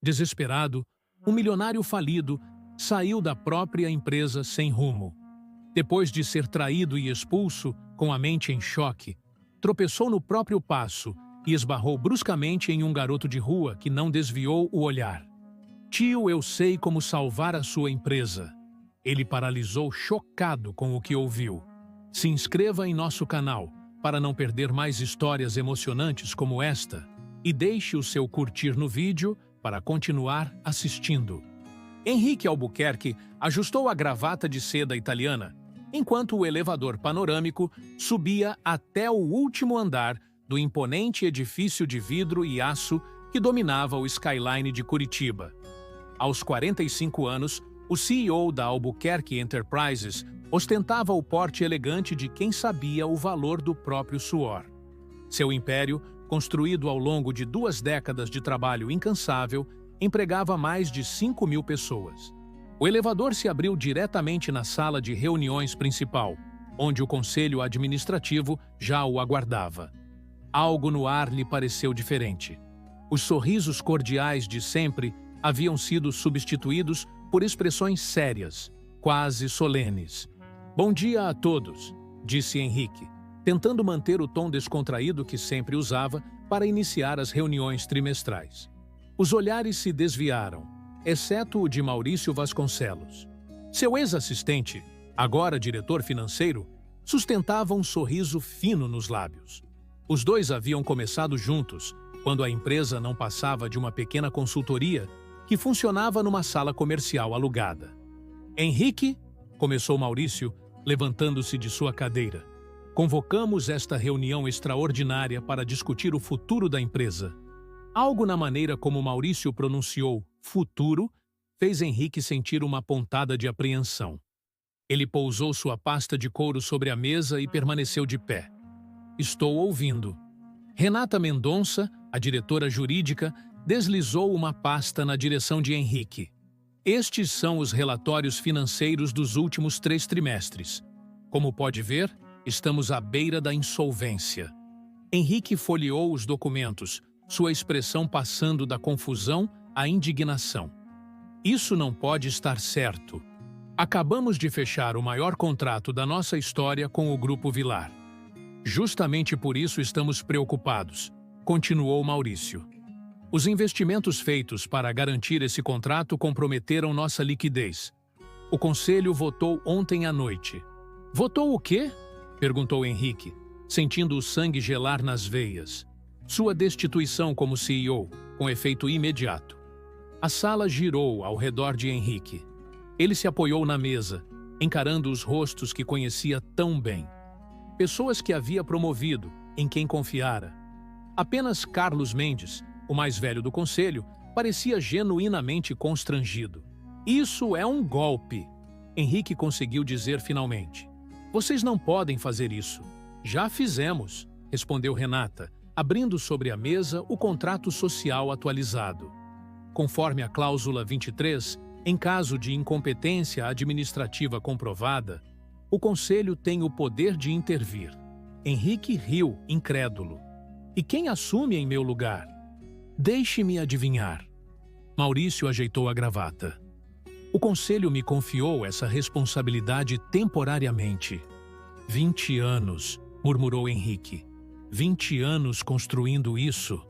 Desesperado, um milionário falido saiu da própria empresa sem rumo. Depois de ser traído e expulso, com a mente em choque, tropeçou no próprio passo e esbarrou bruscamente em um garoto de rua que não desviou o olhar. Tio, eu sei como salvar a sua empresa. Ele paralisou chocado com o que ouviu. Se inscreva em nosso canal para não perder mais histórias emocionantes como esta e deixe o seu curtir no vídeo para continuar assistindo. Henrique Albuquerque ajustou a gravata de seda italiana, enquanto o elevador panorâmico subia até o último andar do imponente edifício de vidro e aço que dominava o skyline de Curitiba. Aos 45 anos, o CEO da Albuquerque Enterprises ostentava o porte elegante de quem sabia o valor do próprio suor. Seu império, construído ao longo de 2 décadas de trabalho incansável, empregava mais de 5.000 pessoas. O elevador se abriu diretamente na sala de reuniões principal, onde o conselho administrativo já o aguardava. Algo no ar lhe pareceu diferente. Os sorrisos cordiais de sempre haviam sido substituídos por expressões sérias, quase solenes. "Bom dia a todos", disse Henrique, tentando manter o tom descontraído que sempre usava para iniciar as reuniões trimestrais. Os olhares se desviaram, exceto o de Maurício Vasconcelos. Seu ex-assistente, agora diretor financeiro, sustentava um sorriso fino nos lábios. Os dois haviam começado juntos, quando a empresa não passava de uma pequena consultoria que funcionava numa sala comercial alugada. "Henrique", começou Maurício, levantando-se de sua cadeira, "convocamos esta reunião extraordinária para discutir o futuro da empresa." Algo na maneira como Maurício pronunciou "futuro" fez Henrique sentir uma pontada de apreensão. Ele pousou sua pasta de couro sobre a mesa e permaneceu de pé. "Estou ouvindo." Renata Mendonça, a diretora jurídica, deslizou uma pasta na direção de Henrique. "Estes são os relatórios financeiros dos últimos 3 trimestres. Como pode ver, estamos à beira da insolvência." Henrique folheou os documentos, sua expressão passando da confusão à indignação. "Isso não pode estar certo. Acabamos de fechar o maior contrato da nossa história com o Grupo Vilar. Justamente por isso estamos preocupados", continuou Maurício. "Os investimentos feitos para garantir esse contrato comprometeram nossa liquidez. O conselho votou ontem à noite." "Votou o quê?" perguntou Henrique, sentindo o sangue gelar nas veias. "Sua destituição como CEO, com efeito imediato." A sala girou ao redor de Henrique. Ele se apoiou na mesa, encarando os rostos que conhecia tão bem. Pessoas que havia promovido, em quem confiara. Apenas Carlos Mendes, o mais velho do conselho, parecia genuinamente constrangido. "Isso é um golpe", Henrique conseguiu dizer finalmente. "Vocês não podem fazer isso." "Já fizemos", respondeu Renata, abrindo sobre a mesa o contrato social atualizado. Conforme a cláusula 23, em caso de incompetência administrativa comprovada, o Conselho tem o poder de intervir. Henrique riu, incrédulo. "E quem assume em meu lugar?" "Deixe-me adivinhar." Maurício ajeitou a gravata. "O Conselho me confiou essa responsabilidade temporariamente." 20 anos, murmurou Henrique. 20 anos construindo isso.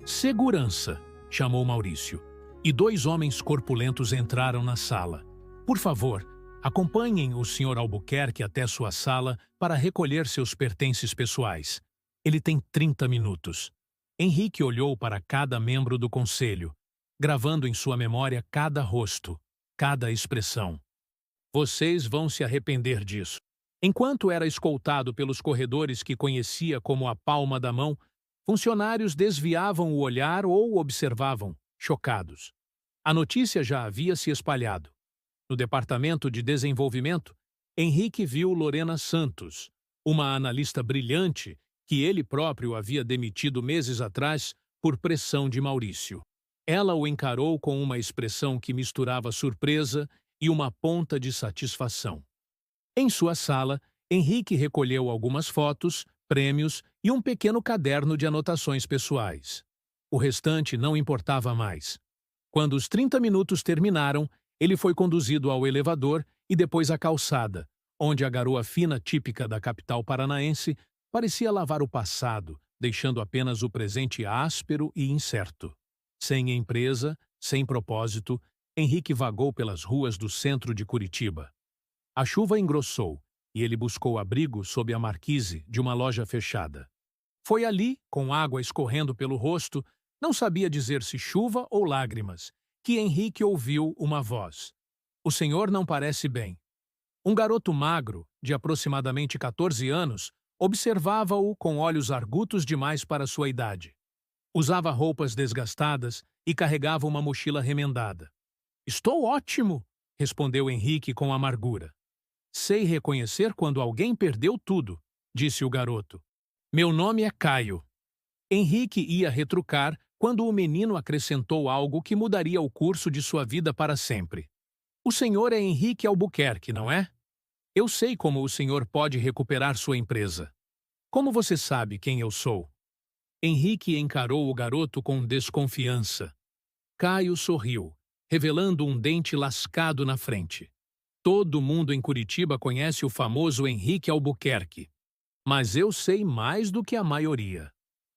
"Segurança", chamou Maurício, e 2 homens corpulentos entraram na sala. "Por favor, acompanhem o Sr. Albuquerque até sua sala para recolher seus pertences pessoais. Ele tem 30 minutos." Henrique olhou para cada membro do conselho, gravando em sua memória cada rosto, cada expressão. "Vocês vão se arrepender disso." Enquanto era escoltado pelos corredores que conhecia como a palma da mão, funcionários desviavam o olhar ou observavam, chocados. A notícia já havia se espalhado. No departamento de desenvolvimento, Henrique viu Lorena Santos, uma analista brilhante que ele próprio havia demitido meses atrás por pressão de Maurício. Ela o encarou com uma expressão que misturava surpresa e uma ponta de satisfação. Em sua sala, Henrique recolheu algumas fotos, prêmios e um pequeno caderno de anotações pessoais. O restante não importava mais. Quando os 30 minutos terminaram, ele foi conduzido ao elevador e depois à calçada, onde a garoa fina típica da capital paranaense parecia lavar o passado, deixando apenas o presente áspero e incerto. Sem empresa, sem propósito, Henrique vagou pelas ruas do centro de Curitiba. A chuva engrossou e ele buscou abrigo sob a marquise de uma loja fechada. Foi ali, com água escorrendo pelo rosto, não sabia dizer se chuva ou lágrimas, que Henrique ouviu uma voz. O senhor não parece bem. Um garoto magro, de aproximadamente 14 anos, observava-o com olhos argutos demais para sua idade. Usava roupas desgastadas e carregava uma mochila remendada. "Estou ótimo", respondeu Henrique com amargura. "Sei reconhecer quando alguém perdeu tudo", disse o garoto. "Meu nome é Caio." Henrique ia retrucar quando o menino acrescentou algo que mudaria o curso de sua vida para sempre. "O senhor é Henrique Albuquerque, não é? Eu sei como o senhor pode recuperar sua empresa. Como você sabe quem eu sou?" Henrique encarou o garoto com desconfiança. Caio sorriu, revelando um dente lascado na frente. "Todo mundo em Curitiba conhece o famoso Henrique Albuquerque. Mas eu sei mais do que a maioria."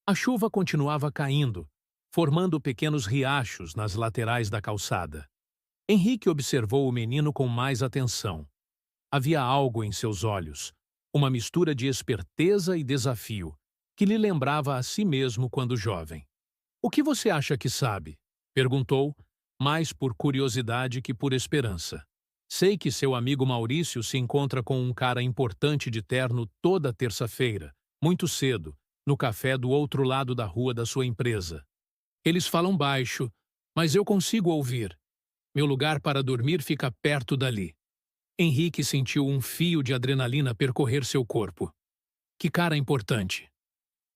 A chuva continuava caindo, formando pequenos riachos nas laterais da calçada. Henrique observou o menino com mais atenção. Havia algo em seus olhos, uma mistura de esperteza e desafio, que lhe lembrava a si mesmo quando jovem. "O que você acha que sabe?" perguntou, mais por curiosidade que por esperança. "Sei que seu amigo Maurício se encontra com um cara importante de terno toda terça-feira, muito cedo, no café do outro lado da rua da sua empresa. Eles falam baixo, mas eu consigo ouvir. Meu lugar para dormir fica perto dali." Henrique sentiu um fio de adrenalina percorrer seu corpo. Que cara importante.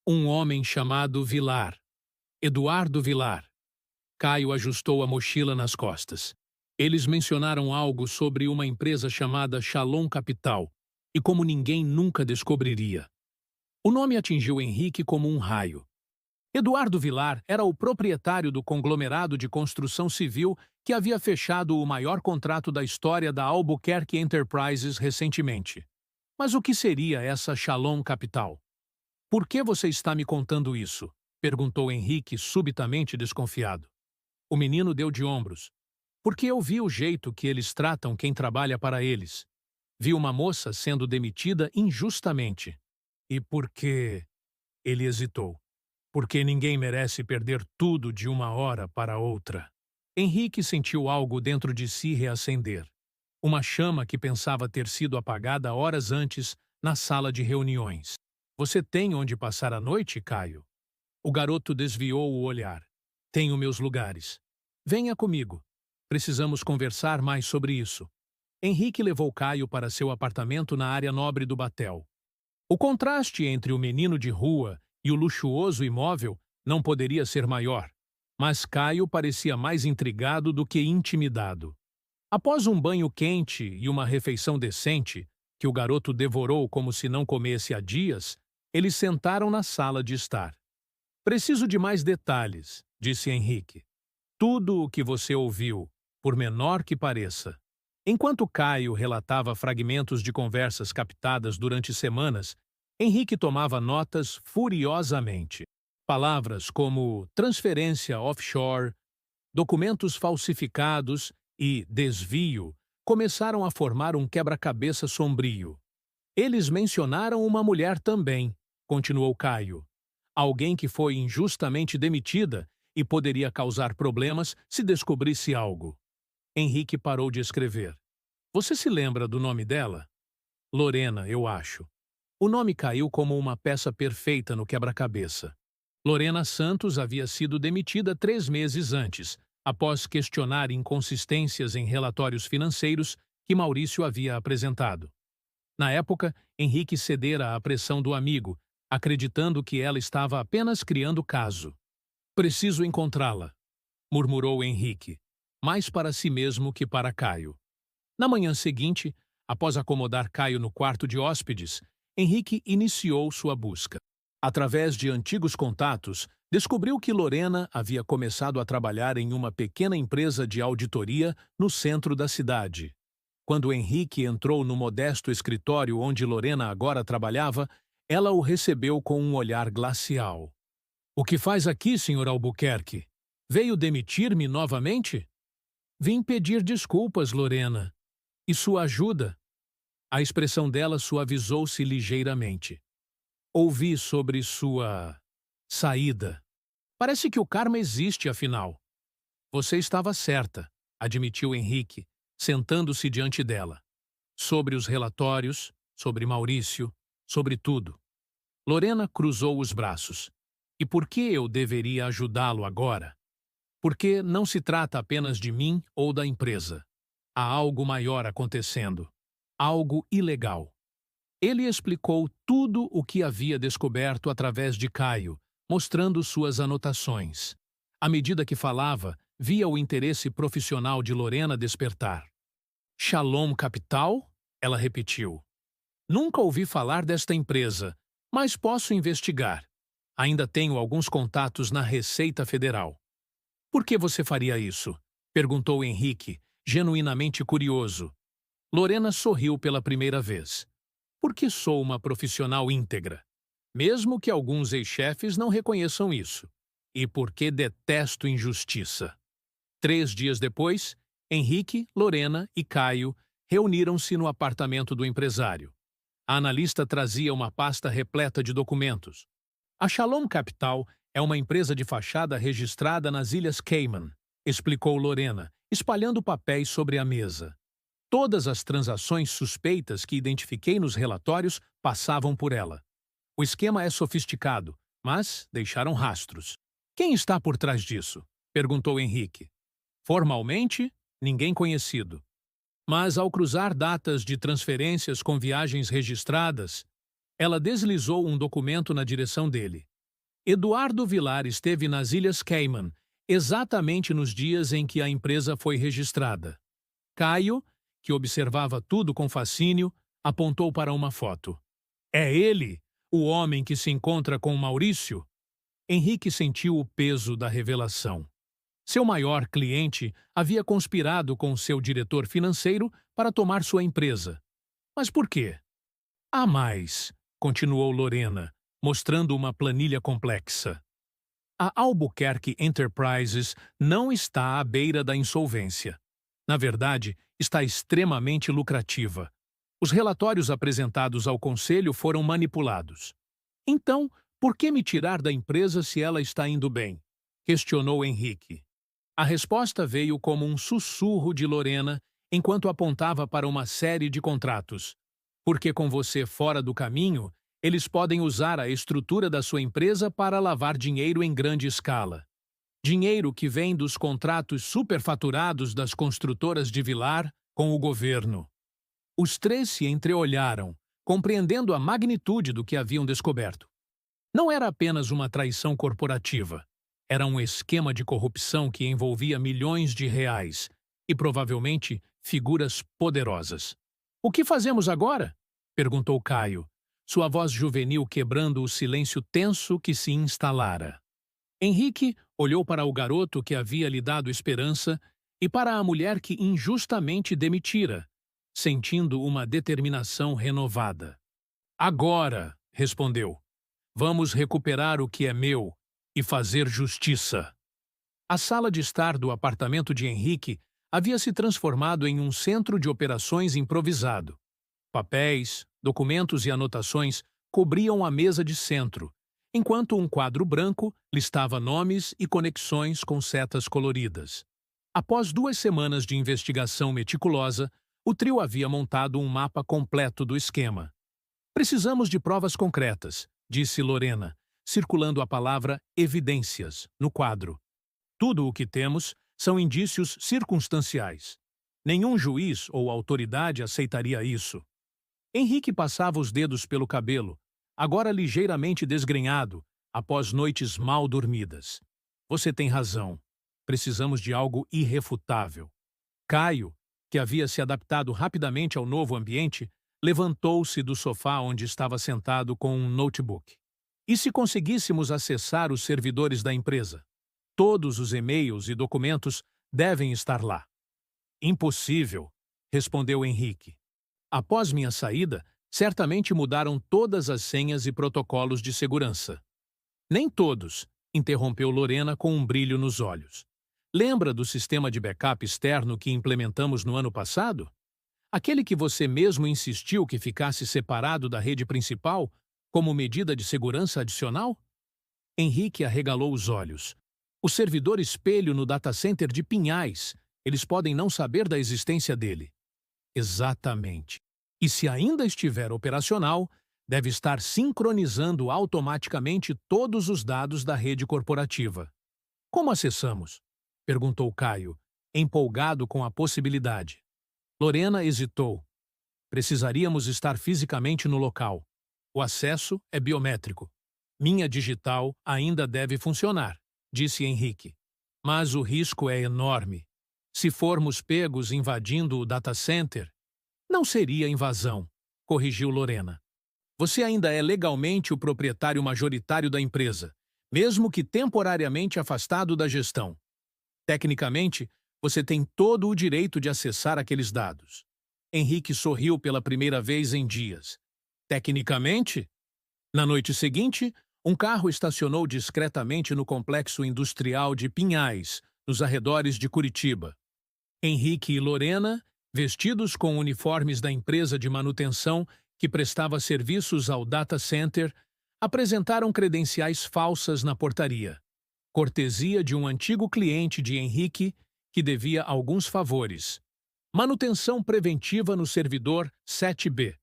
Um homem chamado Vilar. Eduardo Vilar. Caio ajustou a mochila nas costas. Eles mencionaram algo sobre uma empresa chamada Shalom Capital, e como ninguém nunca descobriria. O nome atingiu Henrique como um raio. Eduardo Vilar era o proprietário do conglomerado de construção civil que havia fechado o maior contrato da história da Albuquerque Enterprises recentemente. Mas o que seria essa Shalom Capital? "Por que você está me contando isso?" perguntou Henrique, subitamente desconfiado. O menino deu de ombros. "Porque eu vi o jeito que eles tratam quem trabalha para eles. Vi uma moça sendo demitida injustamente. E por que..." Ele hesitou. "Porque ninguém merece perder tudo de uma hora para outra." Henrique sentiu algo dentro de si reacender. Uma chama que pensava ter sido apagada horas antes na sala de reuniões. "Você tem onde passar a noite, Caio?" O garoto desviou o olhar. "Tenho meus lugares. Venha comigo. Precisamos conversar mais sobre isso." Henrique levou Caio para seu apartamento na área nobre do Batel. O contraste entre o menino de rua e o luxuoso imóvel não poderia ser maior, mas Caio parecia mais intrigado do que intimidado. Após um banho quente e uma refeição decente, que o garoto devorou como se não comesse há dias, eles sentaram na sala de estar. "Preciso de mais detalhes", disse Henrique. "Tudo o que você ouviu, por menor que pareça." Enquanto Caio relatava fragmentos de conversas captadas durante semanas, Henrique tomava notas furiosamente. Palavras como transferência offshore, documentos falsificados e desvio começaram a formar um quebra-cabeça sombrio. "Eles mencionaram uma mulher também", continuou Caio. "Alguém que foi injustamente demitida e poderia causar problemas se descobrisse algo." Henrique parou de escrever. "Você se lembra do nome dela?" "Lorena, eu acho." O nome caiu como uma peça perfeita no quebra-cabeça. Lorena Santos havia sido demitida 3 meses antes, após questionar inconsistências em relatórios financeiros que Maurício havia apresentado. Na época, Henrique cedera à pressão do amigo, acreditando que ela estava apenas criando caso. "Preciso encontrá-la", murmurou Henrique, mais para si mesmo que para Caio. Na manhã seguinte, após acomodar Caio no quarto de hóspedes, Henrique iniciou sua busca. Através de antigos contatos, Descobriu que Lorena havia começado a trabalhar em uma pequena empresa de auditoria no centro da cidade. Quando Henrique entrou no modesto escritório onde Lorena agora trabalhava, ela o recebeu com um olhar glacial. "O que faz aqui, Sr. Albuquerque? Veio demitir-me novamente?" "Vim pedir desculpas, Lorena. E sua ajuda?" A expressão dela suavizou-se ligeiramente. "Ouvi sobre sua saída. Parece que o karma existe, afinal." "Você estava certa", admitiu Henrique, sentando-se diante dela. "Sobre os relatórios, sobre Maurício, sobre tudo." Lorena cruzou os braços. "E por que eu deveria ajudá-lo agora?" "Porque não se trata apenas de mim ou da empresa. Há algo maior acontecendo. Algo ilegal." Ele explicou tudo o que havia descoberto através de Caio, mostrando suas anotações. À medida que falava, via o interesse profissional de Lorena despertar. "Shalom Capital?" ela repetiu. "Nunca ouvi falar desta empresa, mas posso investigar. Ainda tenho alguns contatos na Receita Federal." "Por que você faria isso?" perguntou Henrique, genuinamente curioso. Lorena sorriu pela primeira vez. "Porque sou uma profissional íntegra, mesmo que alguns ex-chefes não reconheçam isso. E porque detesto injustiça." 3 dias depois, Henrique, Lorena e Caio reuniram-se no apartamento do empresário. A analista trazia uma pasta repleta de documentos. "A Shalom Capital é uma empresa de fachada registrada nas Ilhas Cayman", explicou Lorena, espalhando papéis sobre a mesa. "Todas as transações suspeitas que identifiquei nos relatórios passavam por ela. O esquema é sofisticado, mas deixaram rastros." "Quem está por trás disso?" perguntou Henrique. "Formalmente, ninguém conhecido. Mas ao cruzar datas de transferências com viagens registradas, ela deslizou um documento na direção dele. Eduardo Vilar esteve nas Ilhas Cayman, exatamente nos dias em que a empresa foi registrada." Caio, que observava tudo com fascínio, apontou para uma foto. "É ele, o homem que se encontra com Maurício?" Henrique sentiu o peso da revelação. Seu maior cliente havia conspirado com seu diretor financeiro para tomar sua empresa. Mas por quê? "Há mais", continuou Lorena, mostrando uma planilha complexa. "A Albuquerque Enterprises não está à beira da insolvência. Na verdade, está extremamente lucrativa. Os relatórios apresentados ao conselho foram manipulados. Então, por que me tirar da empresa se ela está indo bem?" questionou Henrique. A resposta veio como um sussurro de Lorena enquanto apontava para uma série de contratos. "Porque com você fora do caminho, eles podem usar a estrutura da sua empresa para lavar dinheiro em grande escala. Dinheiro que vem dos contratos superfaturados das construtoras de Vilar com o governo." Os três se entreolharam, compreendendo a magnitude do que haviam descoberto. Não era apenas uma traição corporativa. Era um esquema de corrupção que envolvia milhões de reais e, provavelmente, figuras poderosas. "O que fazemos agora?" perguntou Caio, sua voz juvenil quebrando o silêncio tenso que se instalara. Henrique olhou para o garoto que havia lhe dado esperança e para a mulher que injustamente demitira, sentindo uma determinação renovada. "Agora", respondeu, "vamos recuperar o que é meu e fazer justiça." A sala de estar do apartamento de Henrique havia se transformado em um centro de operações improvisado. Papéis, documentos e anotações cobriam a mesa de centro, enquanto um quadro branco listava nomes e conexões com setas coloridas. Após 2 semanas de investigação meticulosa, o trio havia montado um mapa completo do esquema. "Precisamos de provas concretas", disse Lorena, circulando a palavra evidências no quadro. "Tudo o que temos são indícios circunstanciais. Nenhum juiz ou autoridade aceitaria isso." Henrique passava os dedos pelo cabelo, agora ligeiramente desgrenhado, após noites mal dormidas. "Você tem razão. Precisamos de algo irrefutável." Caio, que havia se adaptado rapidamente ao novo ambiente, levantou-se do sofá onde estava sentado com um notebook. E se conseguíssemos acessar os servidores da empresa? Todos os e-mails e documentos devem estar lá. Impossível, respondeu Henrique. Após minha saída, certamente mudaram todas as senhas e protocolos de segurança. Nem todos, interrompeu Lorena com um brilho nos olhos. Lembra do sistema de backup externo que implementamos no ano passado? Aquele que você mesmo insistiu que ficasse separado da rede principal, como medida de segurança adicional? Henrique arregalou os olhos. O servidor espelho no data center de Pinhais. Eles podem não saber da existência dele. Exatamente. E se ainda estiver operacional, deve estar sincronizando automaticamente todos os dados da rede corporativa. Como acessamos? Perguntou Caio, empolgado com a possibilidade. Lorena hesitou. Precisaríamos estar fisicamente no local. O acesso é biométrico. Minha digital ainda deve funcionar, disse Henrique. Mas o risco é enorme. Se formos pegos invadindo o data center, não seria invasão, corrigiu Lorena. Você ainda é legalmente o proprietário majoritário da empresa, mesmo que temporariamente afastado da gestão. Tecnicamente, você tem todo o direito de acessar aqueles dados. Henrique sorriu pela primeira vez em dias. Tecnicamente? Na noite seguinte, um carro estacionou discretamente no complexo industrial de Pinhais, nos arredores de Curitiba. Henrique e Lorena, vestidos com uniformes da empresa de manutenção que prestava serviços ao data center, apresentaram credenciais falsas na portaria. Cortesia de um antigo cliente de Henrique que devia alguns favores. Manutenção preventiva no servidor 7B,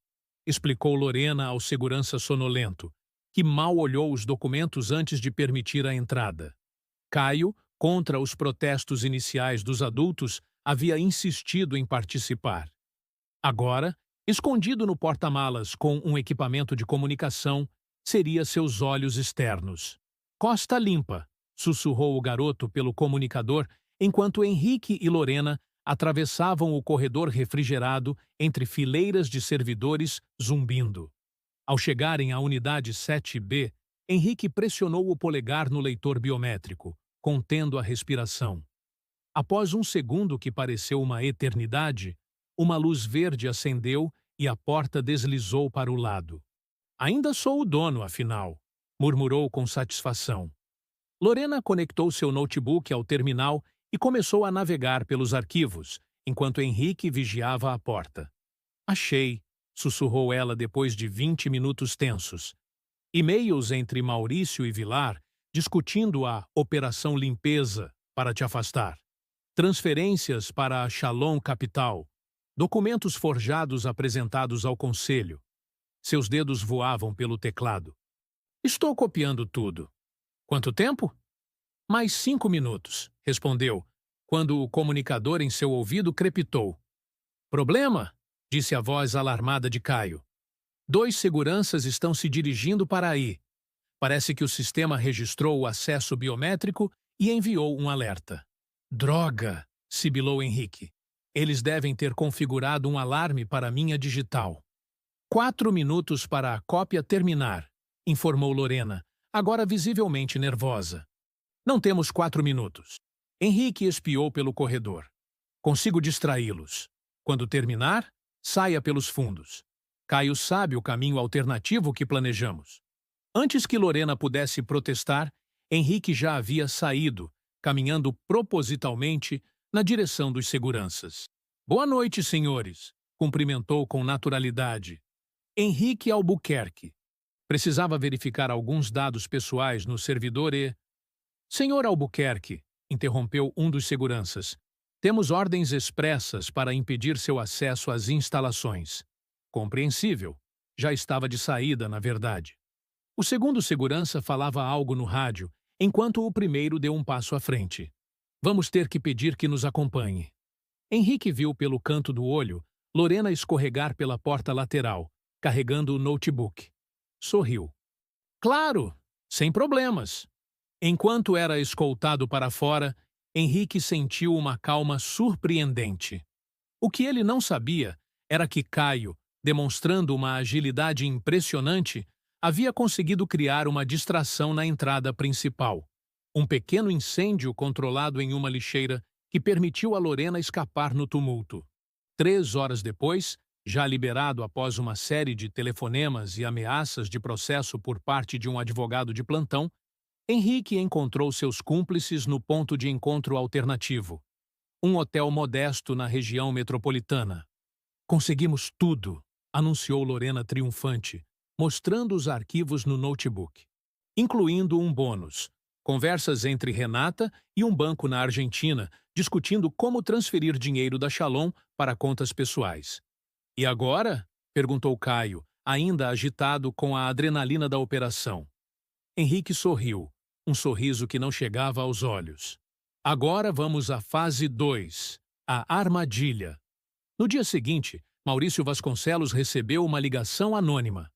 explicou Lorena ao segurança sonolento, que mal olhou os documentos antes de permitir a entrada. Caio, contra os protestos iniciais dos adultos, havia insistido em participar. Agora, escondido no porta-malas com um equipamento de comunicação, seria seus olhos externos. Costa limpa, sussurrou o garoto pelo comunicador enquanto Henrique e Lorena atravessavam o corredor refrigerado entre fileiras de servidores zumbindo. Ao chegarem à unidade 7B, Henrique pressionou o polegar no leitor biométrico, contendo a respiração. Após um segundo que pareceu uma eternidade, uma luz verde acendeu e a porta deslizou para o lado. Ainda sou o dono, afinal, murmurou com satisfação. Lorena conectou seu notebook ao terminal e começou a navegar pelos arquivos, enquanto Henrique vigiava a porta. Achei, sussurrou ela depois de 20 minutos tensos. E-mails entre Maurício e Vilar discutindo a Operação Limpeza para te afastar. Transferências para a Shalom Capital. Documentos forjados apresentados ao conselho. Seus dedos voavam pelo teclado. Estou copiando tudo. Quanto tempo? Mais 5 minutos, respondeu, quando o comunicador em seu ouvido crepitou. Problema? Disse a voz alarmada de Caio. 2 seguranças estão se dirigindo para aí. Parece que o sistema registrou o acesso biométrico e enviou um alerta. Droga! Sibilou Henrique. Eles devem ter configurado um alarme para minha digital. 4 minutos para a cópia terminar, informou Lorena, agora visivelmente nervosa. Não temos 4 minutos. Henrique espiou pelo corredor. Consigo distraí-los. Quando terminar, saia pelos fundos. Caio sabe o caminho alternativo que planejamos. Antes que Lorena pudesse protestar, Henrique já havia saído, caminhando propositalmente na direção dos seguranças. Boa noite, senhores, cumprimentou com naturalidade. Henrique Albuquerque. Precisava verificar alguns dados pessoais no servidor e... Senhor Albuquerque, interrompeu um dos seguranças, temos ordens expressas para impedir seu acesso às instalações. Compreensível. Já estava de saída, na verdade. O segundo segurança falava algo no rádio, enquanto o primeiro deu um passo à frente. Vamos ter que pedir que nos acompanhe. Henrique viu pelo canto do olho Lorena escorregar pela porta lateral, carregando o notebook. Sorriu. Claro, sem problemas. Enquanto era escoltado para fora, Henrique sentiu uma calma surpreendente. O que ele não sabia era que Caio, demonstrando uma agilidade impressionante, havia conseguido criar uma distração na entrada principal. Um pequeno incêndio controlado em uma lixeira que permitiu a Lorena escapar no tumulto. 3 horas depois, já liberado após uma série de telefonemas e ameaças de processo por parte de um advogado de plantão, Henrique encontrou seus cúmplices no ponto de encontro alternativo, um hotel modesto na região metropolitana. Conseguimos tudo, anunciou Lorena triunfante, mostrando os arquivos no notebook, incluindo um bônus, conversas entre Renata e um banco na Argentina, discutindo como transferir dinheiro da Shalom para contas pessoais. E agora? Perguntou Caio, ainda agitado com a adrenalina da operação. Henrique sorriu, um sorriso que não chegava aos olhos. Agora vamos à fase 2, a armadilha. No dia seguinte, Maurício Vasconcelos recebeu uma ligação anônima.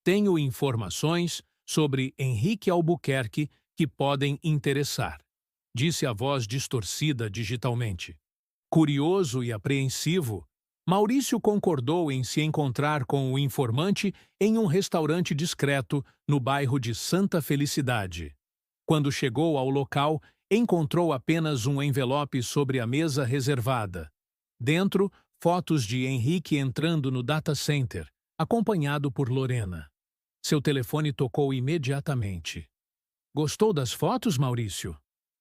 Tenho informações sobre Henrique Albuquerque que podem interessar, disse a voz distorcida digitalmente. Curioso e apreensivo, Maurício concordou em se encontrar com o informante em um restaurante discreto no bairro de Santa Felicidade. Quando chegou ao local, encontrou apenas um envelope sobre a mesa reservada. Dentro, fotos de Henrique entrando no data center, acompanhado por Lorena. Seu telefone tocou imediatamente. Gostou das fotos, Maurício?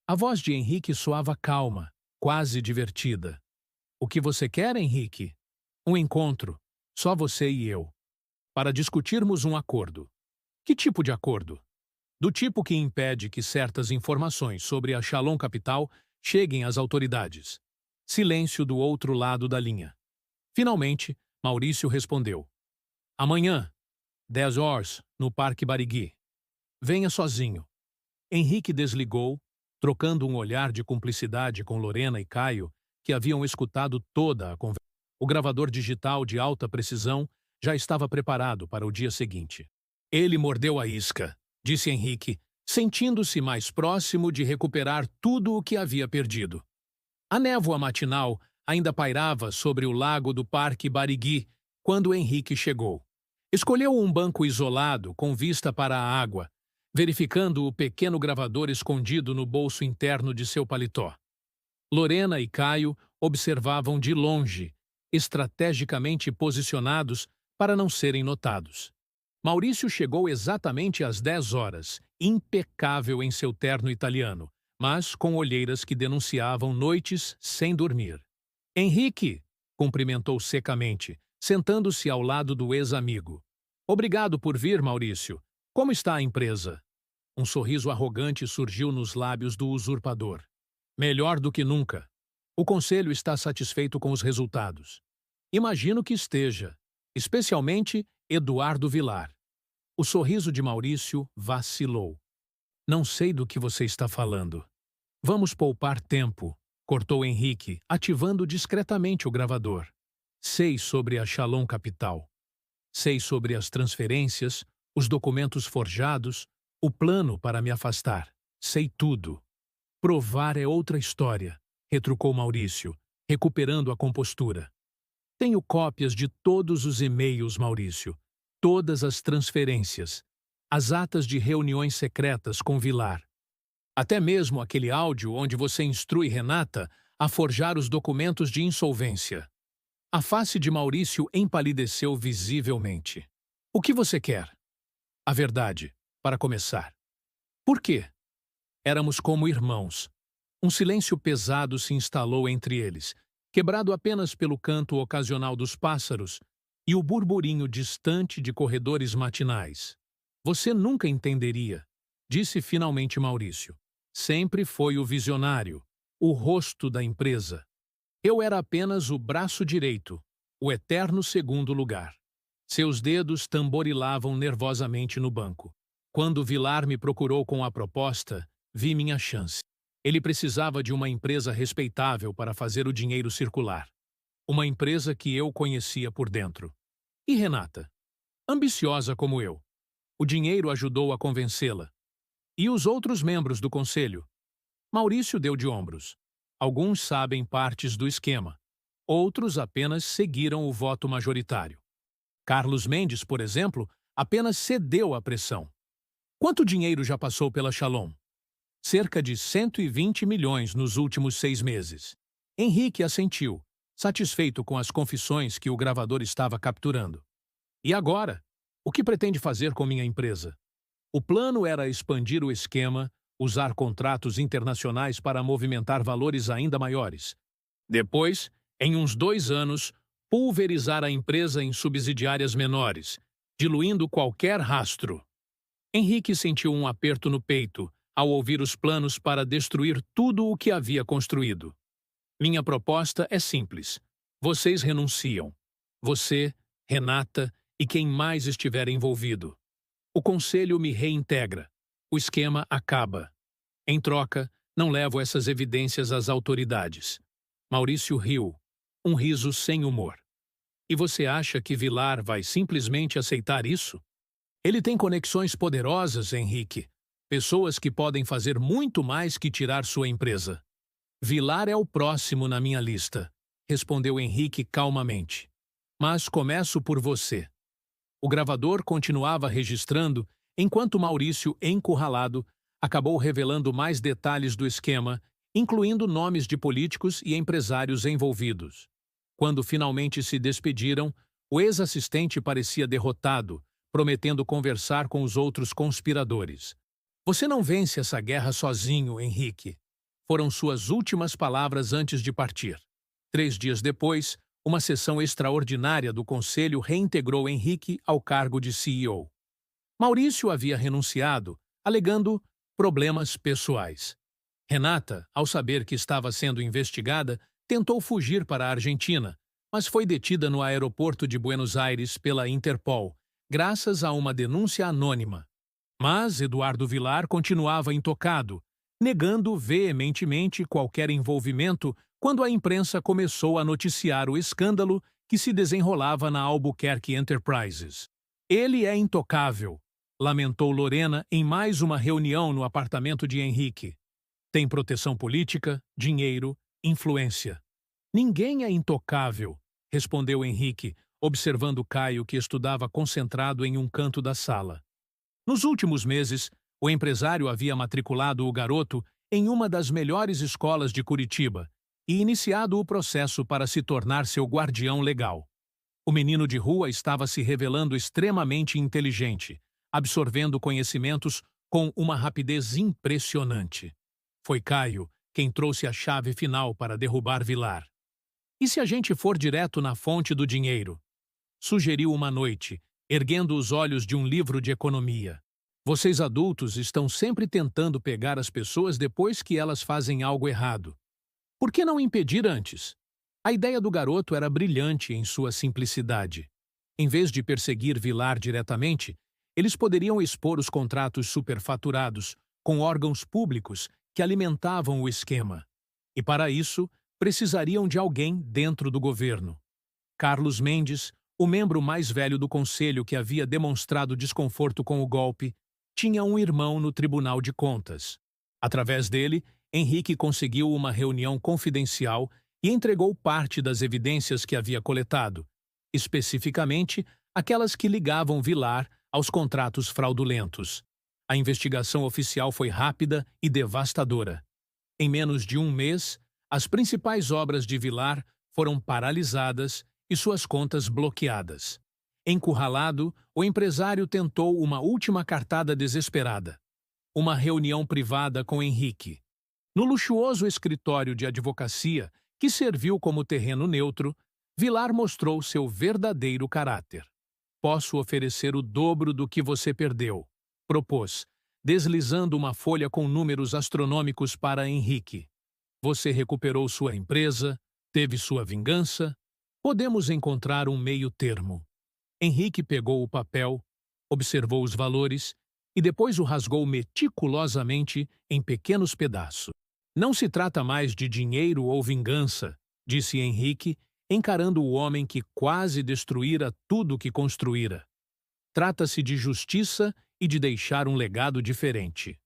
A voz de Henrique soava calma, quase divertida. O que você quer, Henrique? Um encontro, só você e eu, para discutirmos um acordo. Que tipo de acordo? Do tipo que impede que certas informações sobre a Shalom Capital cheguem às autoridades. Silêncio do outro lado da linha. Finalmente, Maurício respondeu. Amanhã, 10 horas, no Parque Barigui. Venha sozinho. Henrique desligou, trocando um olhar de cumplicidade com Lorena e Caio, que haviam escutado toda a conversa. O gravador digital de alta precisão já estava preparado para o dia seguinte. Ele mordeu a isca, disse Henrique, sentindo-se mais próximo de recuperar tudo o que havia perdido. A névoa matinal ainda pairava sobre o lago do Parque Barigui quando Henrique chegou. Escolheu um banco isolado com vista para a água, verificando o pequeno gravador escondido no bolso interno de seu paletó. Lorena e Caio observavam de longe, estrategicamente posicionados para não serem notados. Maurício chegou exatamente às 10 horas, impecável em seu terno italiano, mas com olheiras que denunciavam noites sem dormir. Henrique, cumprimentou secamente, sentando-se ao lado do ex-amigo. Obrigado por vir, Maurício. Como está a empresa? Um sorriso arrogante surgiu nos lábios do usurpador. Melhor do que nunca. O conselho está satisfeito com os resultados. Imagino que esteja, especialmente Eduardo Vilar. O sorriso de Maurício vacilou. Não sei do que você está falando. Vamos poupar tempo, cortou Henrique, ativando discretamente o gravador. Sei sobre a Shalom Capital. Sei sobre as transferências, os documentos forjados, o plano para me afastar. Sei tudo. Provar é outra história, retrucou Maurício, recuperando a compostura. Tenho cópias de todos os e-mails, Maurício, todas as transferências, as atas de reuniões secretas com Vilar. Até mesmo aquele áudio onde você instrui Renata a forjar os documentos de insolvência. A face de Maurício empalideceu visivelmente. O que você quer? A verdade, para começar. Por quê? Éramos como irmãos. Um silêncio pesado se instalou entre eles, quebrado apenas pelo canto ocasional dos pássaros e o burburinho distante de corredores matinais. Você nunca entenderia, disse finalmente Maurício. Sempre foi o visionário, o rosto da empresa. Eu era apenas o braço direito, o eterno segundo lugar. Seus dedos tamborilavam nervosamente no banco. Quando Vilar me procurou com a proposta, vi minha chance. Ele precisava de uma empresa respeitável para fazer o dinheiro circular. Uma empresa que eu conhecia por dentro. E Renata? Ambiciosa como eu. O dinheiro ajudou a convencê-la. E os outros membros do conselho? Maurício deu de ombros. Alguns sabem partes do esquema. Outros apenas seguiram o voto majoritário. Carlos Mendes, por exemplo, apenas cedeu à pressão. Quanto dinheiro já passou pela Shalom? Cerca de 120 milhões nos últimos 6 meses. Henrique assentiu, satisfeito com as confissões que o gravador estava capturando. E agora? O que pretende fazer com minha empresa? O plano era expandir o esquema, usar contratos internacionais para movimentar valores ainda maiores. Depois, em uns 2 anos, pulverizar a empresa em subsidiárias menores, diluindo qualquer rastro. Henrique sentiu um aperto no peito ao ouvir os planos para destruir tudo o que havia construído. Minha proposta é simples. Vocês renunciam. Você, Renata e quem mais estiver envolvido. O conselho me reintegra. O esquema acaba. Em troca, não levo essas evidências às autoridades. Maurício riu, um riso sem humor. E você acha que Vilar vai simplesmente aceitar isso? Ele tem conexões poderosas, Henrique. Pessoas que podem fazer muito mais que tirar sua empresa. Vilar é o próximo na minha lista, respondeu Henrique calmamente. Mas começo por você. O gravador continuava registrando, enquanto Maurício, encurralado, acabou revelando mais detalhes do esquema, incluindo nomes de políticos e empresários envolvidos. Quando finalmente se despediram, o ex-assistente parecia derrotado, prometendo conversar com os outros conspiradores. Você não vence essa guerra sozinho, Henrique. Foram suas últimas palavras antes de partir. 3 dias depois, uma sessão extraordinária do Conselho reintegrou Henrique ao cargo de CEO. Maurício havia renunciado, alegando problemas pessoais. Renata, ao saber que estava sendo investigada, tentou fugir para a Argentina, mas foi detida no aeroporto de Buenos Aires pela Interpol, graças a uma denúncia anônima. Mas Eduardo Vilar continuava intocado, negando veementemente qualquer envolvimento quando a imprensa começou a noticiar o escândalo que se desenrolava na Albuquerque Enterprises. Ele é intocável, lamentou Lorena em mais uma reunião no apartamento de Henrique. Tem proteção política, dinheiro, influência. Ninguém é intocável, respondeu Henrique, observando Caio que estudava concentrado em um canto da sala. Nos últimos meses, o empresário havia matriculado o garoto em uma das melhores escolas de Curitiba e iniciado o processo para se tornar seu guardião legal. O menino de rua estava se revelando extremamente inteligente, absorvendo conhecimentos com uma rapidez impressionante. Foi Caio quem trouxe a chave final para derrubar Vilar. E se a gente for direto na fonte do dinheiro? Sugeriu uma noite, erguendo os olhos de um livro de economia. Vocês adultos estão sempre tentando pegar as pessoas depois que elas fazem algo errado. Por que não impedir antes? A ideia do garoto era brilhante em sua simplicidade. Em vez de perseguir Vilar diretamente, eles poderiam expor os contratos superfaturados com órgãos públicos que alimentavam o esquema. E para isso, precisariam de alguém dentro do governo. Carlos Mendes, o membro mais velho do conselho que havia demonstrado desconforto com o golpe, tinha um irmão no Tribunal de Contas. Através dele, Henrique conseguiu uma reunião confidencial e entregou parte das evidências que havia coletado, especificamente aquelas que ligavam Vilar aos contratos fraudulentos. A investigação oficial foi rápida e devastadora. Em menos de 1 mês, as principais obras de Vilar foram paralisadas e suas contas bloqueadas. Encurralado, o empresário tentou uma última cartada desesperada. Uma reunião privada com Henrique. No luxuoso escritório de advocacia, que serviu como terreno neutro, Vilar mostrou seu verdadeiro caráter. Posso oferecer o dobro do que você perdeu, propôs, deslizando uma folha com números astronômicos para Henrique. Você recuperou sua empresa, teve sua vingança. Podemos encontrar um meio termo. Henrique pegou o papel, observou os valores e depois o rasgou meticulosamente em pequenos pedaços. Não se trata mais de dinheiro ou vingança, disse Henrique, encarando o homem que quase destruíra tudo que construíra. Trata-se de justiça e de deixar um legado diferente.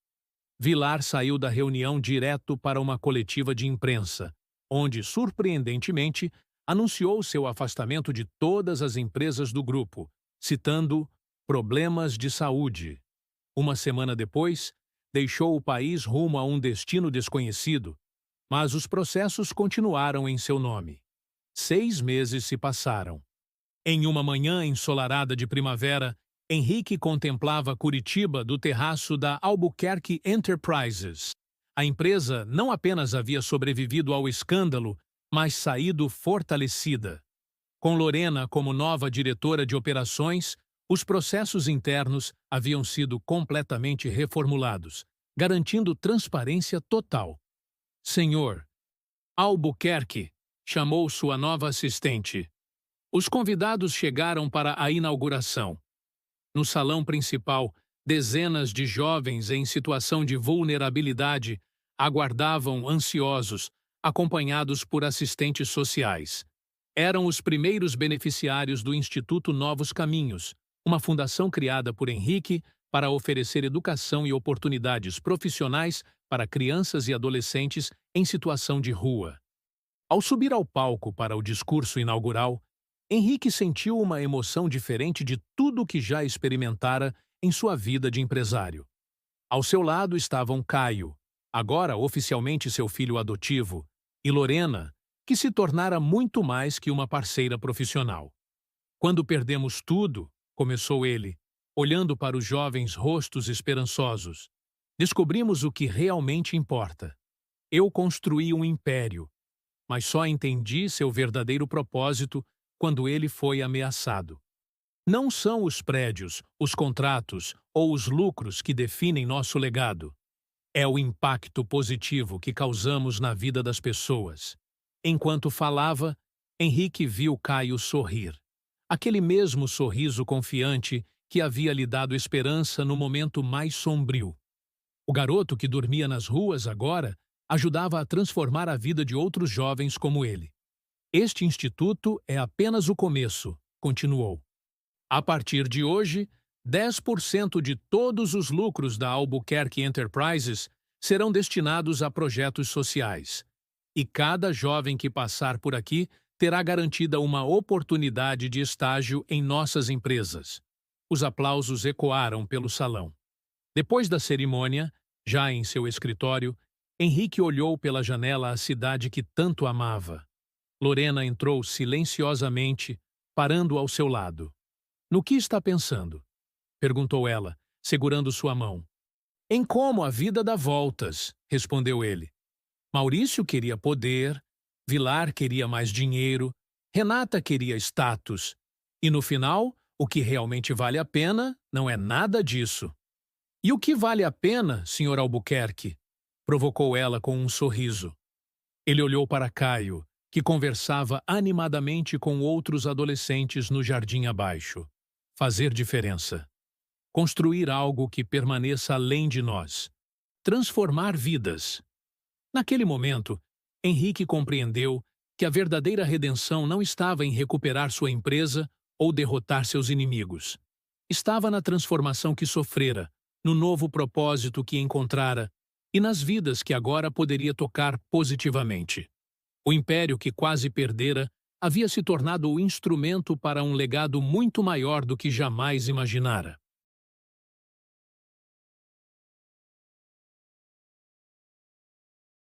Vilar saiu da reunião direto para uma coletiva de imprensa, onde, surpreendentemente, anunciou seu afastamento de todas as empresas do grupo, citando problemas de saúde. Uma semana depois, deixou o país rumo a um destino desconhecido, mas os processos continuaram em seu nome. 6 meses se passaram. Em uma manhã ensolarada de primavera, Henrique contemplava Curitiba do terraço da Albuquerque Enterprises. A empresa não apenas havia sobrevivido ao escândalo, mas saído fortalecida. Com Lorena como nova diretora de operações, os processos internos haviam sido completamente reformulados, garantindo transparência total. Senhor Albuquerque, chamou sua nova assistente. Os convidados chegaram para a inauguração. No salão principal, dezenas de jovens em situação de vulnerabilidade aguardavam ansiosos, acompanhados por assistentes sociais. Eram os primeiros beneficiários do Instituto Novos Caminhos, uma fundação criada por Henrique para oferecer educação e oportunidades profissionais para crianças e adolescentes em situação de rua. Ao subir ao palco para o discurso inaugural, Henrique sentiu uma emoção diferente de tudo o que já experimentara em sua vida de empresário. Ao seu lado estavam Caio, agora oficialmente seu filho adotivo, e Lorena, que se tornara muito mais que uma parceira profissional. Quando perdemos tudo, começou ele, olhando para os jovens rostos esperançosos, descobrimos o que realmente importa. Eu construí um império, mas só entendi seu verdadeiro propósito quando ele foi ameaçado. Não são os prédios, os contratos ou os lucros que definem nosso legado. É o impacto positivo que causamos na vida das pessoas. Enquanto falava, Henrique viu Caio sorrir. Aquele mesmo sorriso confiante que havia lhe dado esperança no momento mais sombrio. O garoto que dormia nas ruas agora ajudava a transformar a vida de outros jovens como ele. Este instituto é apenas o começo, continuou. A partir de hoje, 10% de todos os lucros da Albuquerque Enterprises serão destinados a projetos sociais. E cada jovem que passar por aqui terá garantida uma oportunidade de estágio em nossas empresas. Os aplausos ecoaram pelo salão. Depois da cerimônia, já em seu escritório, Henrique olhou pela janela a cidade que tanto amava. Lorena entrou silenciosamente, parando ao seu lado. No que está pensando? Perguntou ela, segurando sua mão. Em como a vida dá voltas, respondeu ele. Maurício queria poder, Vilar queria mais dinheiro, Renata queria status. E no final, o que realmente vale a pena não é nada disso. E o que vale a pena, Sr. Albuquerque? Provocou ela com um sorriso. Ele olhou para Caio, que conversava animadamente com outros adolescentes no jardim abaixo. Fazer diferença. Construir algo que permaneça além de nós. Transformar vidas. Naquele momento, Henrique compreendeu que a verdadeira redenção não estava em recuperar sua empresa ou derrotar seus inimigos. Estava na transformação que sofrera, no novo propósito que encontrara e nas vidas que agora poderia tocar positivamente. O império que quase perdera havia se tornado o instrumento para um legado muito maior do que jamais imaginara.